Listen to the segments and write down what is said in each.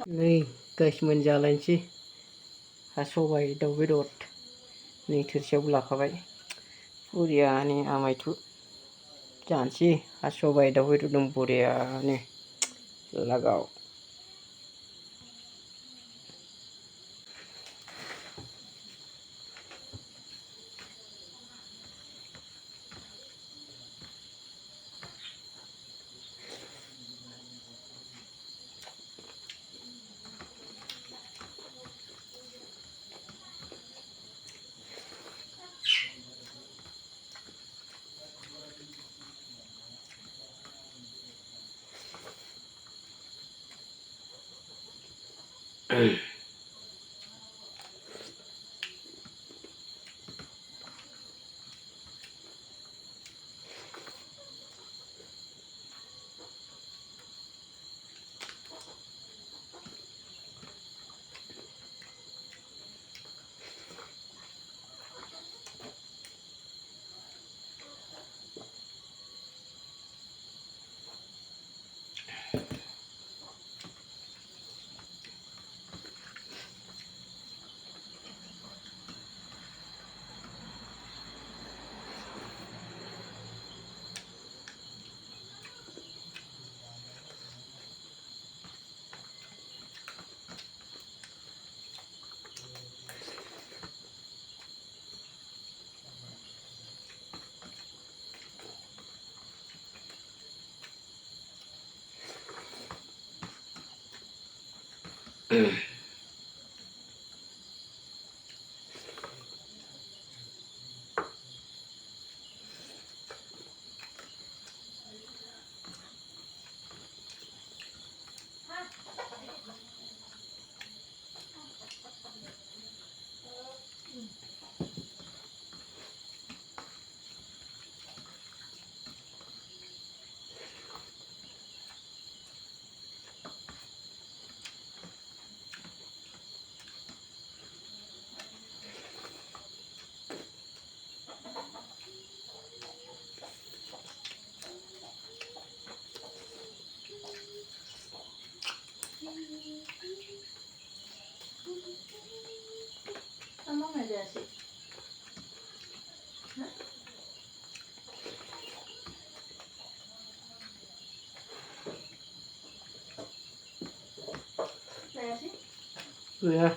नै गाइस मोनजालायनोसै हा सबाय दाउ बेदर नै थोरसियावबो लाखाबाय बरियानो आमायथु जानोसै हा सबाय दाउ बेदर दं बरियानो लागाव gửi à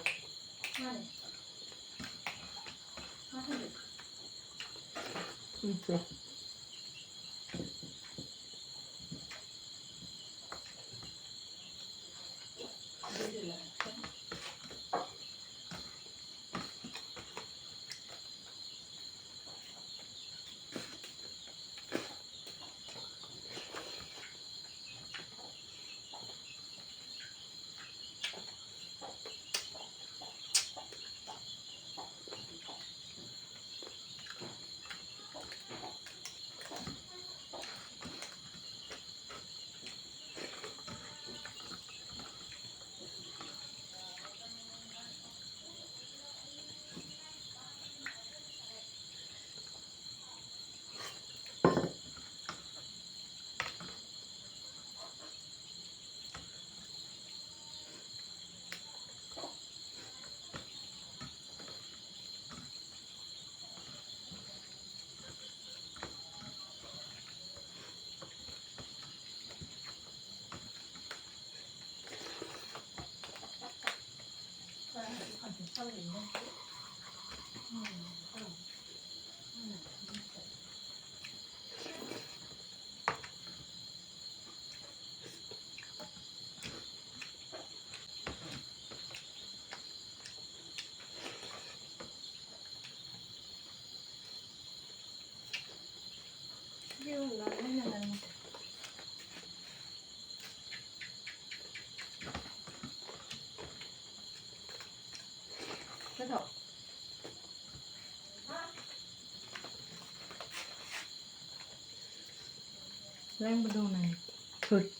Lang bắt đầu này thôi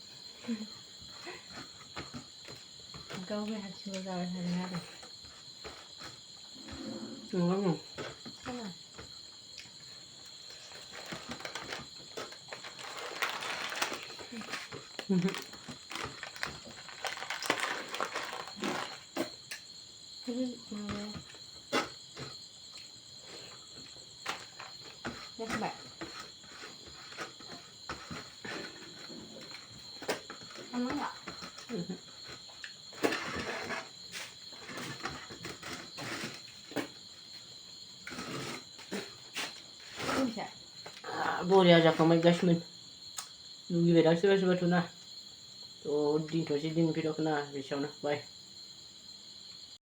câu về hạt chưa rồi hạt ra rồi ngon lắm rồi Tapi mau ya các bạn ăn lắm ạ. Không chả. Boriya jakamai gashmin. Nugi vedang sebe sebe tuna. To din to si din pidok na bishauna. Bye.